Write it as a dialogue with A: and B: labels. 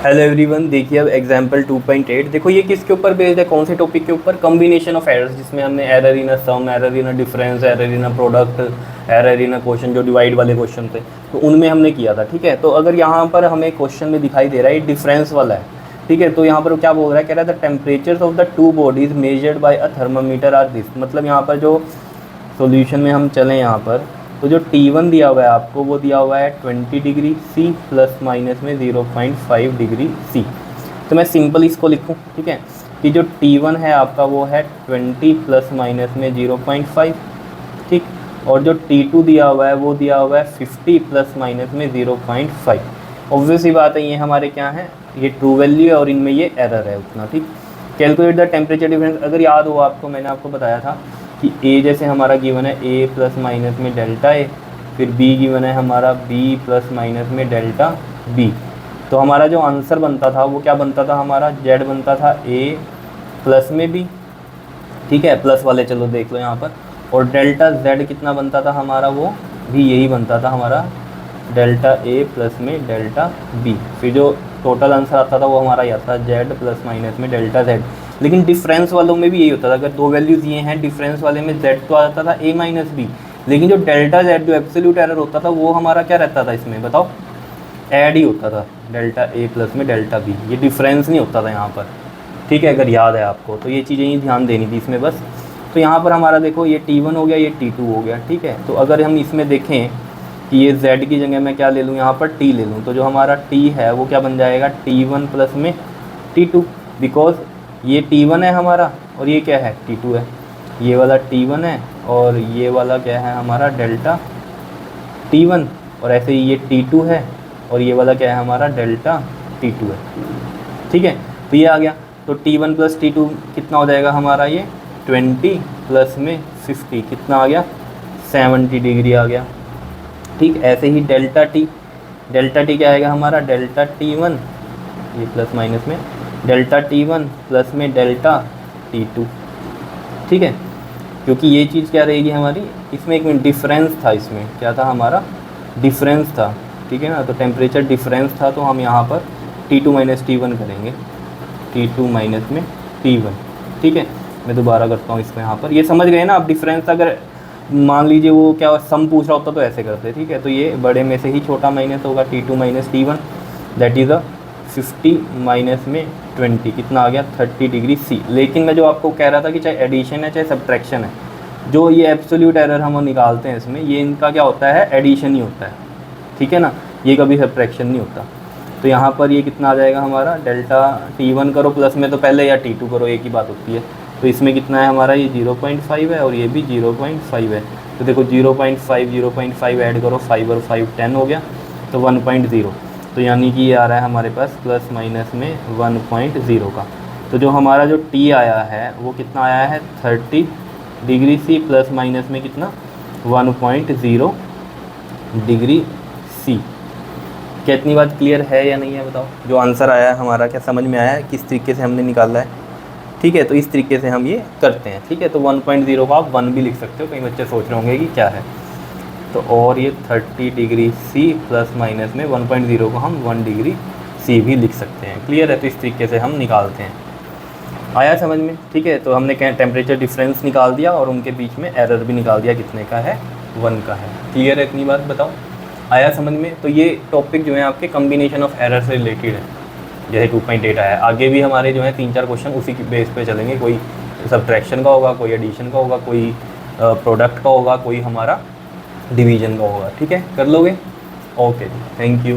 A: Hello everyone, देखिए अब example 2.8 देखो ये किसके ऊपर बेस्ड है, कौन से टॉपिक के ऊपर, कॉम्बिनेशन ऑफ एरर्स, जिसमें हमने error in a sum, error in a difference, error in a product, error in a question जो डिवाइड वाले क्वेश्चन थे तो उनमें हमने किया था। ठीक है, तो अगर यहाँ पर हमें क्वेश्चन में दिखाई दे रहा है ये डिफरेंस वाला है। ठीक है, तो यहाँ पर क्या बोल रहा है, कह रहा है the temperature of the two bodies measured by a thermometer are this. मतलब यहाँ पर जो सॉल्यूशन में हम चलें यहाँ पर, तो जो T1 दिया हुआ है आपको वो दिया हुआ है 20 डिग्री C प्लस माइनस में 0.5 डिग्री C। तो मैं सिंपल इसको लिखूँ, ठीक है, कि जो T1 है आपका वो है 20 प्लस माइनस में 0.5, ठीक, और जो T2 दिया हुआ है वो दिया हुआ है 50 प्लस माइनस में 0.5। ऑब्वियस ही बात है ये हमारे क्या है, ये ट्रू वैल्यू है और इनमें ये एरर है उतना। ठीक, कैलकुलेट द टेम्परेचर डिफरेंस। अगर याद हो आपको, मैंने आपको बताया था कि ए जैसे हमारा गिवन है ए प्लस माइनस में डेल्टा ए, फिर बी गिवन है हमारा बी प्लस माइनस में डेल्टा बी। तो हमारा जो आंसर बनता था वो क्या बनता था, हमारा जेड बनता था ए प्लस में बी। ठीक है, प्लस वाले चलो देख लो यहाँ पर, और डेल्टा जेड कितना बनता था हमारा, वो भी यही बनता था हमारा डेल्टा ए प्लस में डेल्टा बी। फिर जो टोटल आंसर आता था वो हमारा यह था जेड प्लस माइनस में डेल्टा जेड। लेकिन डिफरेंस वालों में भी यही होता था, अगर दो वैल्यूज़ ये हैं, डिफरेंस वाले में जेड तो आता था ए माइनस बी, लेकिन जो डेल्टा जेड जो एब्सोल्यूट एरर होता था वो हमारा क्या रहता था इसमें, बताओ, ऐड ही होता था डेल्टा ए प्लस में डेल्टा बी, ये डिफरेंस नहीं होता था यहाँ पर। ठीक है, अगर याद है आपको तो ये चीज़ें ही ध्यान देनी थी इसमें बस। तो यहाँ पर हमारा देखो ये T1 हो गया, ये T2 हो गया। ठीक है, तो अगर हम इसमें देखें कि ये Z की जगह मैं क्या ले लूँ, यहाँ पर T ले लूँ, तो जो हमारा T है वो क्या बन जाएगा, T1 प्लस में T2, बिकॉज ये T1 है हमारा और ये क्या है, T2 है। ये वाला T1 है और ये वाला क्या है हमारा डेल्टा T1, और ऐसे ही ये T2 है और ये वाला क्या है हमारा डेल्टा T2 है। ठीक है, तो ये आ गया, तो T1 प्लस T2 कितना हो जाएगा हमारा, ये 20 प्लस में 50 कितना आ गया, 70 डिग्री आ गया। ठीक, ऐसे ही डेल्टा टी क्या आएगा हमारा, डेल्टा T1, ये प्लस माइनस में डेल्टा T1 प्लस में डेल्टा T2। ठीक है, क्योंकि ये चीज़ क्या रहेगी हमारी, इसमें एक मिनट डिफरेंस था, इसमें क्या था हमारा, डिफरेंस था। ठीक है ना, तो टेम्परेचर डिफरेंस था, तो हम यहाँ पर T2 माइनस T1 करेंगे, T2 माइनस में T1। ठीक है, मैं दोबारा करता हूँ इसमें, यहाँ पर ये समझ गए ना आप, डिफरेंस अगर मान लीजिए वो क्या सम पूछ रहा होता तो ऐसे करते। ठीक है, तो ये बड़े में से ही छोटा माइनस होगा, T2 minus T1 that is a 50 minus में 20 कितना आ गया, 30 डिग्री C। लेकिन मैं जो आपको कह रहा था कि चाहे एडिशन है चाहे सब्ट्रैक्शन है, जो ये एब्सोल्यूट एरर हम निकालते हैं इसमें, ये इनका क्या होता है, एडिशन ही होता है। ठीक है ना, ये कभी सब्ट्रैक्शन नहीं होता। तो यहाँ पर ये कितना आ जाएगा हमारा, डेल्टा T1 करो प्लस में तो पहले, या T2 करो, एक ही बात होती है। तो इसमें कितना है हमारा, ये 0.5 है और ये भी 0.5 है। तो देखो 0.5 ऐड करो, 5 और 5 10 हो गया, तो 1.0। तो यानी कि ये आ रहा है हमारे पास प्लस माइनस में 1.0 का। तो जो हमारा जो T आया है वो कितना आया है, 30 डिग्री C प्लस माइनस में कितना, 1.0 डिग्री C। क्या इतनी बात क्लियर है या नहीं है, बताओ। जो आंसर आया है हमारा क्या समझ में आया है, किस तरीके से हमने निकाला है। ठीक है, तो इस तरीके से हम ये करते हैं। ठीक है, तो 1.0 को आप 1 भी लिख सकते हो, कई बच्चे सोच रहे होंगे कि क्या है। तो और ये 30 डिग्री C प्लस माइनस में 1.0 को हम 1 डिग्री C भी लिख सकते हैं। क्लियर है, तो इस तरीके से हम निकालते हैं। आया समझ में। ठीक है, तो हमने क्या टेम्परेचर डिफरेंस निकाल दिया और उनके बीच में एरर भी निकाल दिया, कितने का है, 1 का है। क्लियर है, इतनी बात बताओ, आया समझ में। तो ये टॉपिक जो है आपके कम्बिनेशन ऑफ एरर से रिलेटेड है, जैसे 2.8 आया। आगे भी हमारे जो है 3-4 क्वेश्चन उसी की बेस पे चलेंगे, कोई सब्ट्रैक्शन का होगा, कोई एडिशन का होगा, कोई प्रोडक्ट का होगा, कोई हमारा डिवीजन का होगा। ठीक है, कर लोगे। Okay, thank you.